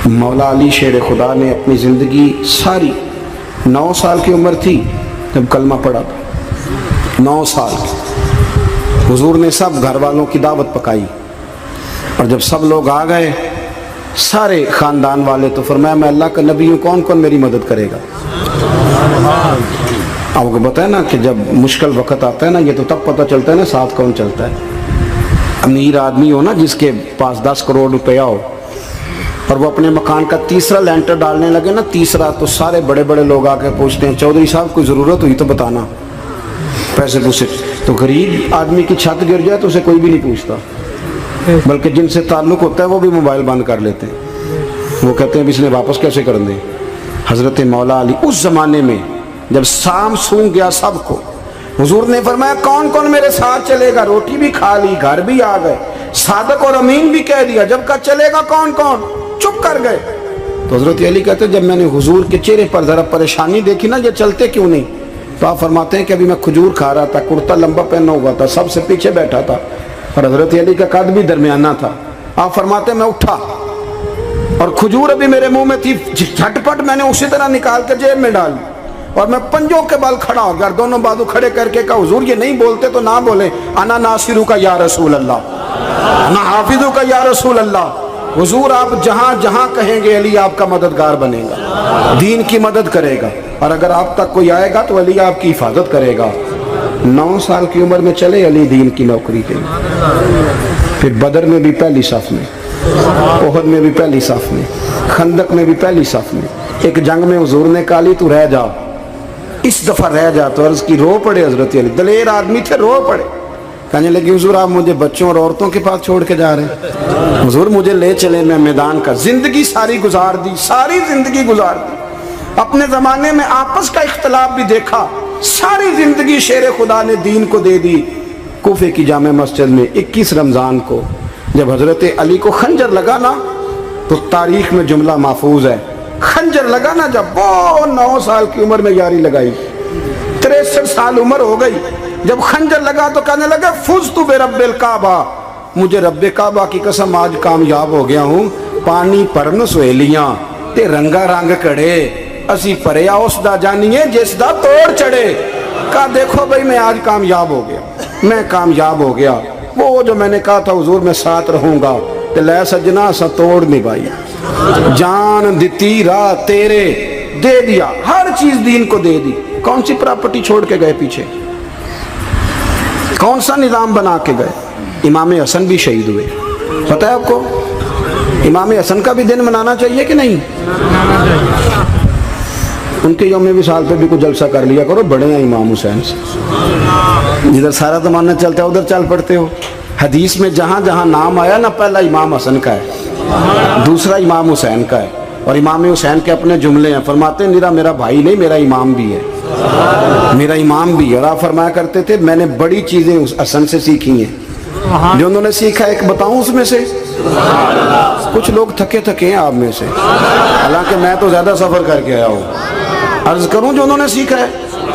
مولا علی شیر خدا نے اپنی زندگی ساری 9 سال کی عمر تھی جب کلمہ پڑھا تھا، 9 سال حضور نے سب گھر والوں کی دعوت پکائی، اور جب سب لوگ آ گئے سارے خاندان والے، تو فرمایا میں اللہ کا نبی ہوں، کون کون میری مدد کرے گا؟ آپ کو پتہ ہے نا کہ جب مشکل وقت آتا ہے نا، یہ تو تب پتہ چلتا ہے نا ساتھ کون چلتا ہے۔ امیر آدمی ہو نا جس کے پاس 10 کروڑ روپیہ ہو اور وہ اپنے مکان کا تیسرا لینٹر ڈالنے لگے نا، تیسرا، تو سارے بڑے بڑے لوگ آ کے پوچھتے ہیں چودھری صاحب کوئی ضرورت ہوئی تو بتانا، پیسے پوچھے۔ تو غریب آدمی کی چھت گر جائے تو اسے کوئی بھی نہیں پوچھتا، بلکہ جن سے تعلق ہوتا ہے وہ بھی موبائل بند کر لیتے ہیں، وہ کہتے ہیں اب اس نے واپس کیسے کر دیں۔ حضرت مولا علی اس زمانے میں جب سام سونگ گیا سب کو، حضور نے فرمایا کون کون میرے ساتھ چلے گا؟ روٹی بھی کھا لی، گھر بھی آ گئے، صادق اور امین بھی کہہ دیا، جب کہا چلے گا کون کون؟ چپ کر گئے۔ تو حضرت علی کہتے ہیں جب میں نے حضور کے چہرے پر ذرا پریشانی دیکھی نا، یہ چلتے کیوں نہیں، تو آپ فرماتے ہیں کہ ابھی میں کھجور کھا رہا تھا، کرتا لمبا پہنا ہوا تھا، سب سے پیچھے بیٹھا تھا، اور حضرت علی کا قد بھی درمیانہ تھا۔ آپ فرماتے ہیں میں اٹھا اور کھجور ابھی میرے منہ میں تھی، جھٹپٹ میں نے اسی طرح نکال کے جیب میں ڈال، اور میں پنجوں کے بل کھڑا ہو گیا، دونوں بازو کھڑے کر کے کہا حضور یہ نہیں بولتے تو نہ بولیں، انا ناصرو کا یا رسول اللہ، انا حافظو کا یا رسول اللہ۔ حضور آپ جہاں جہاں کہیں گے علی آپ کا مددگار بنے گا، دین کی مدد کرے گا، اور اگر آپ تک کوئی آئے گا تو علی آپ کی حفاظت کرے گا۔ 9 سال کی عمر میں چلے علی دین کی نوکری کے لیے، پھر بدر میں بھی پہلی صف میں، احد میں بھی پہلی صف میں، خندق میں بھی پہلی صف میں۔ ایک جنگ میں حضور نے کہا علی تو رہ جا، اس دفعہ رہ جا، تو عرض کی رو پڑے حضرت علی، دلیر آدمی تھے، رو پڑے، کہنے لگے حضور آپ مجھے بچوں اور عورتوں کے پاس چھوڑ کے جا رہے ہیں، حضور مجھے لے چلے، میں میدان کا زندگی ساری گزار دی، ساری زندگی گزار دی، اپنے زمانے میں آپس کا اختلاف بھی دیکھا، ساری زندگی شیر خدا نے دین کو دے دی۔ کوفے کی جامع مسجد میں 21 رمضان کو جب حضرت علی کو خنجر لگا نا، تو تاریخ میں جملہ محفوظ ہے، خنجر لگا نا جب، وہ 9 سال کی عمر میں یاری لگائی، 63 سال عمر ہو گئی، جب خنجر لگا تو کہنے لگا فزت برب الکعبہ، مجھے رب کعبہ کی قسم آج کامیاب ہو گیا ہوں، پانی پرن سہیلیاں تے رنگا رنگ کڑے، اسی پریا اس دا جانیے جس دا توڑ چڑھے۔ کہا دیکھو بھائی میں آج کامیاب ہو گیا، میں کامیاب ہو گیا، وہ جو میں نے کہا تھا حضور میں ساتھ رہوں گا، تے لے سجنا سا توڑ نبھائی، جان دیتی راہ تیرے، دے دیا ہر چیز دین کو دے دی۔ کون سی پراپرٹی چھوڑ کے گئے پیچھے، کون سا نظام بنا کے گئے؟ امام حسن بھی شہید ہوئے، پتہ ہے آپ کو؟ امام حسن کا بھی دن منانا چاہیے کہ نہیں؟ ان کے یوم وصال پہ بھی کچھ جلسہ کر لیا کرو، بڑے ہیں امام حسین سے، جدھر سارا زمانہ چلتا ہے ادھر چل پڑتے ہو۔ حدیث میں جہاں جہاں نام آیا نا، پہلا امام حسن کا ہے، دوسرا امام حسین کا ہے، اور امام حسین کے اپنے جملے ہیں، فرماتے ہیں میرا بھائی نہیں، میرا امام بھی ہے، میرا امام بھی ہے۔ اور آپ فرمایا کرتے تھے میں نے بڑی چیزیں اس حسن سے سیکھی ہیں، جو انہوں نے سیکھا ایک بتاؤں اس میں سے؟ کچھ لوگ تھکے ہیں آپ میں سے، حالانکہ میں تو زیادہ سفر کر کے آیا ہوں، عرض کروں جو انہوں نے سیکھا ہے؟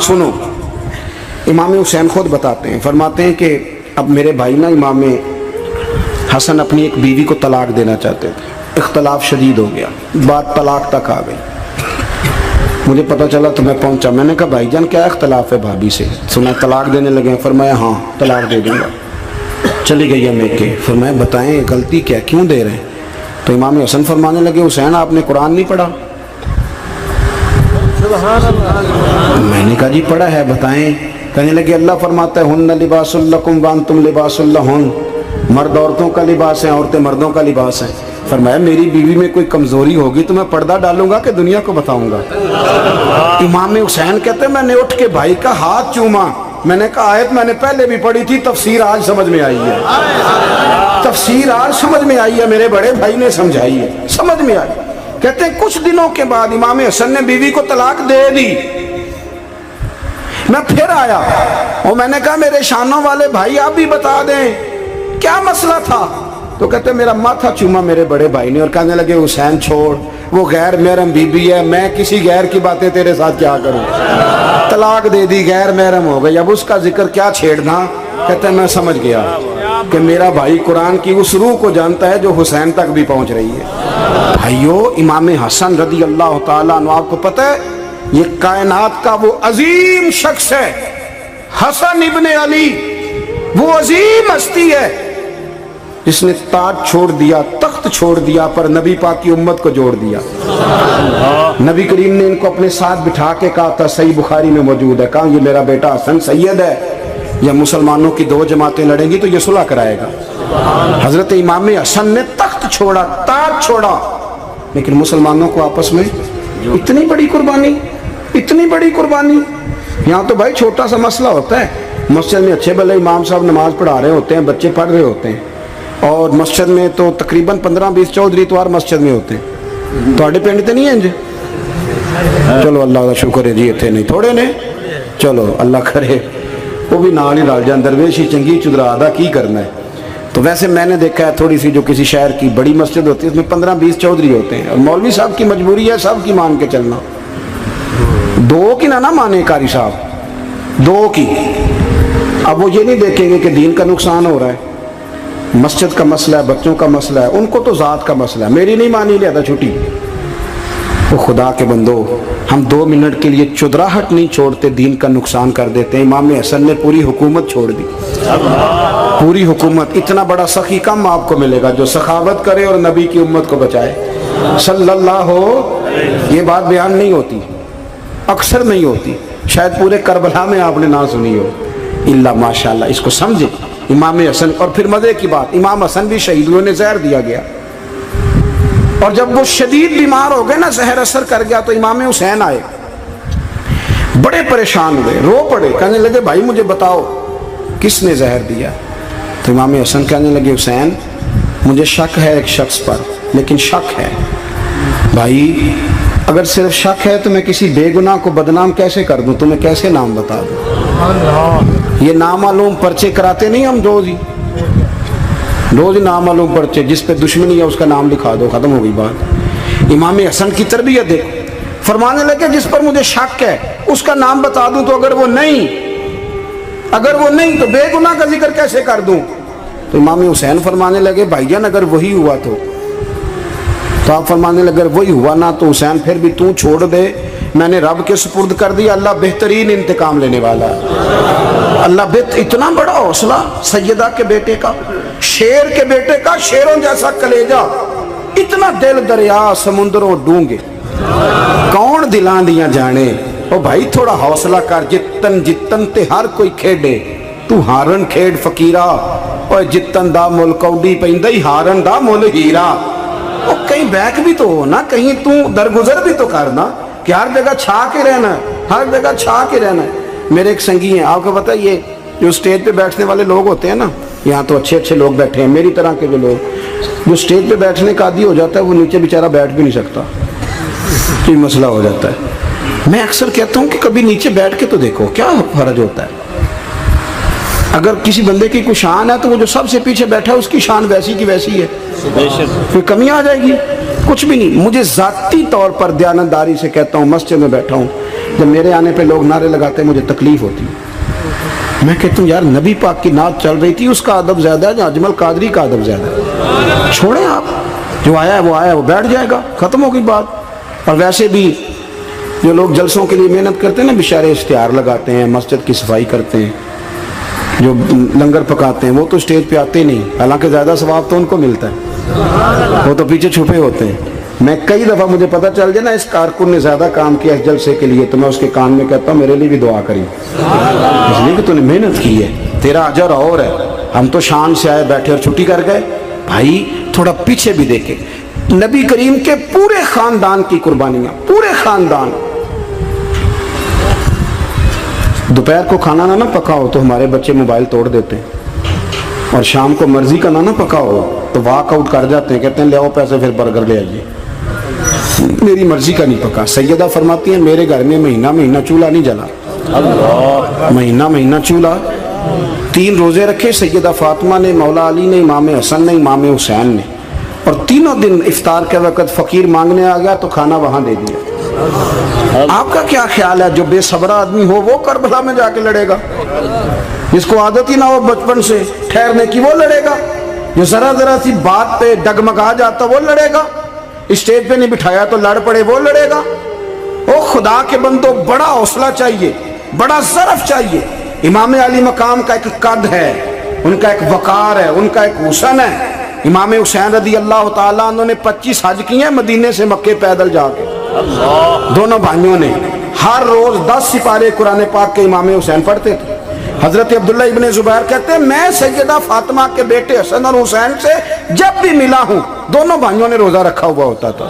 سنو، امام حسین خود بتاتے ہیں، فرماتے ہیں کہ اب میرے بھائی نا امام حسن اپنی ایک بیوی کو طلاق دینا چاہتے تھے، اختلاف شدید ہو گیا، بات طلاق تک آ گئی، مجھے پتہ چلا تو میں پہنچا، میں نے کہا بھائی جان کیا اختلاف ہے بھابھی سے، سنا طلاق دینے لگے ہیں؟ فرمایا ہاں طلاق دے دوں گا۔ چلی گئی ہے میکے، فرمایا بتائیں غلطی کیا، کیوں دے رہے ہیں؟ تو امام حسن فرمانے لگے حسین آپ نے قرآن نہیں پڑھا؟ میں نے کہا جی پڑھا ہے، بتائیں۔ کہنے لگے اللہ فرماتا ہے ہن لباس لکم وانتم لباس لہن، مرد عورتوں کا لباس ہیں، عورتیں مردوں کا لباس ہیں۔ فرمایا میری بیوی میں کوئی کمزوری ہوگی تو میں پردہ ڈالوں گا کہ دنیا کو بتاؤں گا؟ امام حسین کہتے ہیں میں نے اٹھ کے بھائی کا ہاتھ چوما، میں نے کہا آیت میں نے پہلے بھی پڑھی تھی، تفسیر آج سمجھ میں آئی ہے، تفسیر آج سمجھ میں آئی ہے، میرے بڑے بھائی نے سمجھائی ہے، سمجھ میں آئی۔ کہتے ہیں کچھ دنوں کے بعد امام حسن نے بیوی کو طلاق دے دی، میں پھر آیا اور میں نے کہا میرے شانوں والے بھائی آپ بھی بتا دیں کیا مسئلہ تھا؟ تو کہتے ہیں میرا ماتھا چوما میرے بڑے بھائی نے، اور کہنے لگے حسین چھوڑ، وہ غیر محرم بی بی ہے، میں کسی غیر کی باتیں تیرے ساتھ کیا کروں، طلاق دے دی، غیر محرم ہو گئی، اب اس کا ذکر کیا چھیڑنا؟ کہتے ہیں میں سمجھ گیا، کہ میرا بھائی قرآن کی اس روح کو جانتا ہے جو حسین تک بھی پہنچ رہی ہے۔ بھائیو، امام حسن رضی اللہ تعالیٰ عنہ، آپ کو پتہ ہے یہ کائنات کا وہ عظیم شخص ہے، حسن ابن علی، وہ عظیم ہستی ہے جس نے تاج چھوڑ دیا، تخت چھوڑ دیا، پر نبی پاک کی امت کو جوڑ دیا۔ نبی کریم نے ان کو اپنے ساتھ بٹھا کے کہا تھا، صحیح بخاری میں موجود ہے، کہا یہ میرا بیٹا حسن سید ہے، یا مسلمانوں کی دو جماعتیں لڑیں گی تو یہ صلح کرائے گا۔ حضرت امام حسن نے تخت چھوڑا، تاج چھوڑا، لیکن مسلمانوں کو آپس میں اتنی بڑی قربانی، اتنی بڑی قربانی۔ یہاں تو بھائی چھوٹا سا مسئلہ ہوتا ہے، مسجد میں اچھے بھلے امام صاحب نماز پڑھا رہے ہوتے ہیں، بچے پڑھ رہے ہوتے ہیں، اور مسجد میں تو تقریباً 15-20 چودھری اتوار مسجد میں ہوتے ہیں۔ تھوڑے پنڈ تے نہیں ہیں جی؟ چلو اللہ کا شکر ہے جی، اتنے نہیں تھوڑے نے، چلو اللہ کرے وہ بھی نال ہی رل جان، درویش ہی چنگی چدرا دا کی کرنا ہے۔ تو ویسے میں نے دیکھا ہے تھوڑی سی جو کسی شہر کی بڑی مسجد ہوتی ہے اس میں 15-20 چودھری ہوتے ہیں، اور مولوی صاحب کی مجبوری ہے سب کی مان کے چلنا، دو کی نہ مانے قاری صاحب، دو کی۔ اب وہ یہ نہیں دیکھیں گے کہ دین کا نقصان ہو رہا ہے، مسجد کا مسئلہ ہے، بچوں کا مسئلہ ہے، ان کو تو ذات کا مسئلہ ہے، میری نہیں مانی لیا تھا چھٹی۔ وہ خدا کے بندو، ہم 2 منٹ کے لیے چدراہٹ نہیں چھوڑتے، دین کا نقصان کر دیتے ہیں۔ امام حسن نے پوری حکومت چھوڑ دی، پوری حکومت۔ اتنا بڑا سخی کم آپ کو ملے گا جو سخاوت کرے اور نبی کی امت کو بچائے صلی اللہ ہو۔ یہ بات بیان نہیں ہوتی، اکثر نہیں ہوتی، شاید پورے کربلا میں آپ نے نہ سنی ہو، اللہ ماشاءاللہ۔ اس کو سمجھے امام حسن۔ اور پھر مزے کی بات، امام حسن بھی شہید ہوئے، انہیں زہر دیا گیا، اور جب وہ شدید بیمار ہو گئے نا، زہر اثر کر گیا، تو امام حسین آئے، بڑے پریشان ہوئے، رو پڑے، کہنے لگے بھائی مجھے بتاؤ کس نے زہر دیا؟ تو امام حسن کہنے لگے حسین مجھے شک ہے ایک شخص پر، لیکن شک ہے بھائی، اگر صرف شک ہے تو میں کسی بے گناہ کو بدنام کیسے کر دوں، تمہیں کیسے نام بتا دوں؟ یہ نامعلوم پرچے کراتے نہیں ہم روز نامعلوم پرچے، جس پہ دشمنی ہے اس کا نام لکھا دو، ختم ہو گئی بات۔ امام حسن کی تربیت دیکھو، فرمانے لگے جس پر مجھے شک ہے اس کا نام بتا دوں، تو اگر وہ نہیں تو بے گناہ کا ذکر کیسے کر دوں؟ تو امام حسین فرمانے لگے بھائی جان اگر وہی ہوا تو آپ فرمانے لگے اگر وہی ہوا نا تو حسین پھر بھی تو چھوڑ دے، میں نے رب کے سپرد کر دیا، اللہ بہترین انتقام لینے والا ہے۔ اللہ اتنا بڑا حوصلہ سیدہ کے بیٹے کا، شیر کے بیٹے کا، شیروں جیسا کلیجہ، اتنا دل دریا سمندروں ڈونگے، کون دلاں دیاں جانے۔ او بھائی تھوڑا حوصلہ کر، جتن تے ہر کوئی کھیڈے، تو ہارن کھیڈ فقیرہ، اور جتن دا مل کوڈی پیندی ہارن دا مل ہیرا۔ او کہیں بیک بھی تو ہو نا، کہیں تو درگزر بھی تو کرنا، کہ ہر جگہ چھا کے رہنا ہے، ہر جگہ چھا کے رہنا ہے۔ میرے ایک سنگی ہیں، آپ کو پتہ ہے یہ جو سٹیج پہ بیٹھنے والے لوگ ہوتے ہیں نا، یہاں تو اچھے لوگ بیٹھے ہیں، میری طرح کے جو لوگ، جو سٹیج پہ بیٹھنے کا عادی ہو جاتا ہے وہ نیچے بیچارہ بیٹھ بھی نہیں سکتا، یہ مسئلہ ہو جاتا ہے۔ میں اکثر کہتا ہوں کہ کبھی نیچے بیٹھ کے تو دیکھو کیا فرق ہوتا ہے۔ اگر کسی بندے کی کوئی شان ہے تو وہ جو سب سے پیچھے بیٹھا ہے اس کی شان ویسی کی ویسی ہے، پھر کمی آ جائے گی؟ کچھ بھی نہیں۔ مجھے ذاتی طور پر دیانتداری سے کہتا ہوں، مسجد میں بیٹھا ہوں، جب میرے آنے پہ لوگ نعرے لگاتے ہیں مجھے تکلیف ہوتی ہے۔ میں کہتا ہوں یار نبی پاک کی نعت چل رہی تھی، اس کا ادب زیادہ ہے یا اجمل قادری کا ادب زیادہ ہے؟ چھوڑیں آپ، جو آیا ہے وہ بیٹھ جائے گا، ختم ہو گئی بات۔ اور ویسے بھی جو لوگ جلسوں کے لیے محنت کرتے ہیں نا، بشارے اشتہار لگاتے ہیں، مسجد کی صفائی کرتے ہیں، جو لنگر پکاتے ہیں، وہ تو اسٹیج پہ آتے نہیں، حالانکہ زیادہ ثواب تو ان کو ملتا ہے، وہ تو پیچھے چھپے ہوتے ہیں۔ میں کئی دفعہ مجھے پتہ چل جائے نا اس کارکن نے زیادہ کام کیا اس جلسے کے لیے، تو میں اس کے کان میں کہتا ہوں میرے لیے بھی دعا کری، اس لیے کہ تو نے محنت کی ہے، تیرا اجر اور ہے۔ ہم تو شان سے آئے بیٹھے اور چھٹی کر گئے۔ بھائی تھوڑا پیچھے بھی دیکھیں، نبی کریم کے پورے خاندان کی قربانیاں، پورے خاندان۔ دوپہر کو کھانا نہ پکا ہو تو ہمارے بچے موبائل توڑ دیتے ہیں، اور شام کو مرضی کا نہ پکا ہو تو واک آؤٹ کر جاتے ہیں، کہتے ہیں لے آؤ پیسے پھر برگر لے آئیے، میری مرضی کا نہیں پکا۔ سیدہ فرماتی ہیں میرے گھر میں مہینہ چولہا نہیں جلا، مہینہ چولہا۔ 3 روزے رکھے سیدہ فاطمہ نے، مولا علی نے، امام حسن نے، امام حسین نے، اور تینوں دن افطار کے وقت فقیر مانگنے آ گیا تو کھانا وہاں دے دیا۔ آپ کا کیا خیال ہے جو بے صبرا آدمی ہو وہ کربلا میں جا کے لڑے گا؟ جس کو عادت ہی نہ ہو بچپن سے ٹھہرنے کی وہ لڑے گا، جو ذرا ذرا سی بات پہ ڈگمگا جاتا وہ لڑے گا، اسٹیج پہ نہیں بٹھایا تو لڑ پڑے وہ لڑے گا۔ او خدا کے بندو، بڑا حوصلہ چاہیے، بڑا ظرف چاہیے۔ امام علی مقام کا ایک قد ہے، ان کا ایک وقار ہے، ان کا ایک حسن ہے۔ امام حسین رضی اللہ تعالیٰ عنہ نے 25 حج کیے ہیں مدینے سے مکے پیدل جا کے، دونوں بھائیوں نے۔ ہر روز 10 سپارے قرآن پاک کے امام حسین پڑھتے تھے۔ حضرت عبداللہ ابن زبیر کہتے ہیں میں سیدہ فاطمہ کے بیٹے حسن اور حسین سے جب بھی ملا ہوں دونوں بھائیوں نے روزہ رکھا ہوا ہوتا تھا۔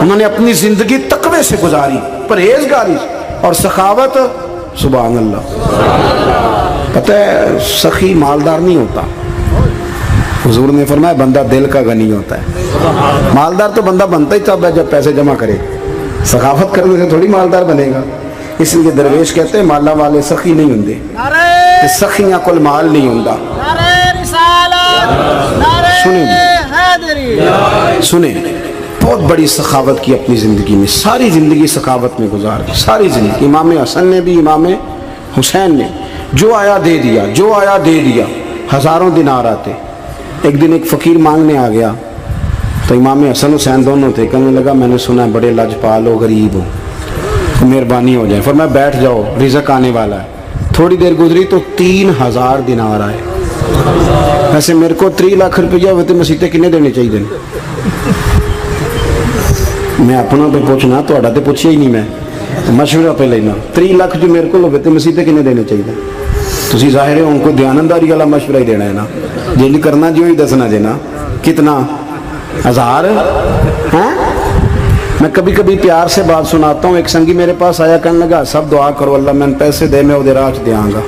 انہوں نے اپنی زندگی تقوی سے گزاری، پرہیزگاری اور سخاوت۔ سبحان اللہ۔ پتہ ہے سخی مالدار نہیں ہوتا، حضور نے فرمایا بندہ دل کا غنی ہوتا ہے۔ مالدار تو بندہ بنتا ہی تب ہے جب پیسے جمع کرے، سخاوت کرنے سے تھوڑی مالدار بنے گا۔ اس لیے درویش کہتے ہیں مالا والے سخی نہیں ہوندے، سخیاں کل مال نہیں ہوندا۔ سنیں بہت بڑی سخاوت کی اپنی زندگی میں، ساری زندگی سخاوت میں گزار دی، ساری زندگی۔ امام حسن نے بھی، امام حسین نے جو آیا دے دیا، جو آیا دے دیا۔ ہزاروں دینار آتے۔ ایک دن ایک فقیر مانگنے آ گیا تو امام حسن حسین دونوں تھے، کہنے لگا میں نے سنا ہے بڑے لجپال ہو، غریب ہو، مہربانی ہو جائے۔ فرمایا بیٹھ جاؤ رزق آنے والا ہے۔ تھوڑی دیر گزری تو 3000 دینار آئے۔ ویسے میرے کو 3 لاکھ روپیہ ہوئے تو مسیطے کنے دینے چاہیے؟ میں اپنا پہ پوچھنا، تھوڑا تو پوچھیا ہی نہیں، میں مشورہ پہ لینا۔ 3 لاکھ جو میرے کو ہوئے تو مسیطے کنے دینے چاہیے؟ تسی ظاہر ہے ان کو دیانتداری والا مشورہ ہی دینا ہے نا، جی نہیں کرنا جو ہی دسنا جی نا۔ کتنا 1000؟ ہاں میں کبھی کبھی پیار سے بات سناتا ہوں۔ ایک سنگی میرے پاس آیا، کہنے لگا سب دعا کرو اللہ میں پیسے دے میں وہ راج دیا گا۔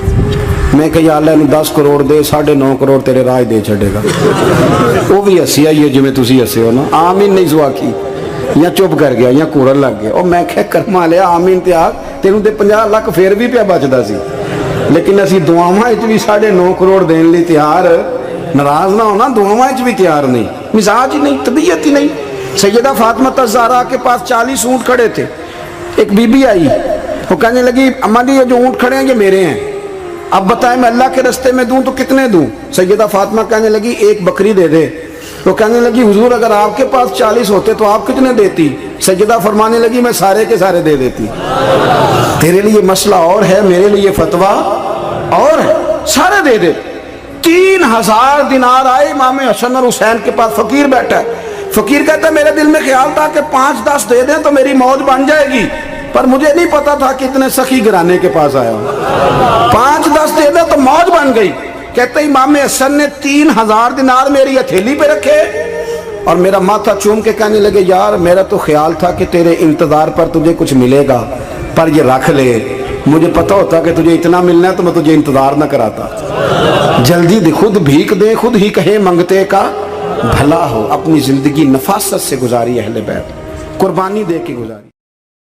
میں کہ یا اللہ انہوں 10 کروڑ دے، 9.5 کروڑ تیرے راج دے چھڑے گا۔ وہ بھی ہسی آئی ہے جو میں تسی ہسے ہو نا، آمین نہیں سوا کی، یا چپ کر گیا یا کورن لگ گیا۔ اور میں کہ کرما لیا آمین تے آگ تینوں تے 50 لاکھ پھر بھی پیا بچدا سی، لیکن اسی دعاواں وچ بھی 9.5 کروڑ دین لی تیار، ناراض نہ ہونا، دعاواں وچ بھی تیار نہیں، مزاج ہی نہیں، طبیعت ہی نہیں۔ سیدہ فاطمہ الزہرا کے پاس 40 اونٹ کھڑے تھے۔ ایک بی بی آئی، وہ کہنے لگی اماں جی یہ جو اونٹ کھڑے ہیں یہ میرے ہیں، اب بتائیں میں اللہ کے رستے میں دوں تو کتنے دوں؟ سیدہ فاطمہ کہنے لگی 1 بکری دے دے۔ وہ کہنے لگی حضور اگر آپ کے پاس 40 ہوتے تو آپ کتنے دیتی؟ سیدہ فرمانے لگی میں سارے کے سارے دے دیتی۔ تیرے لیے مسئلہ اور ہے، میرے لیے فتویٰ اور ہے، سارے دے دے۔ 3000 دینار آئے امام حسن اور حسین کے پاس، فقیر بیٹھا ہے۔ فقیر کہتا ہے میرے دل میں خیال تھا کہ 5-10 دے دیں تو میری موت بن جائے گی، پر مجھے نہیں پتا تھا کہ اتنے سخی گھرانے کے پاس آیا ہوں۔ 5-10 دے دیں تو موت بن گئی۔ کہتے امام حسن نے 3000 دینار میری ہتھیلی پہ رکھے اور میرا ماتھا چوم کے کہنے لگے یار میرا تو خیال تھا کہ تیرے انتظار پر تجھے کچھ ملے گا، پر یہ رکھ لے، مجھے پتا ہوتا کہ تجھے اتنا ملنا ہے تو میں تجھے انتظار نہ کراتا۔ جلدی دے، خود بھیک دے، خود ہی کہے منگتے کا بھلا ہو۔ اپنی زندگی نفاست سے گزاری اہل بیت، قربانی دے کے گزاری۔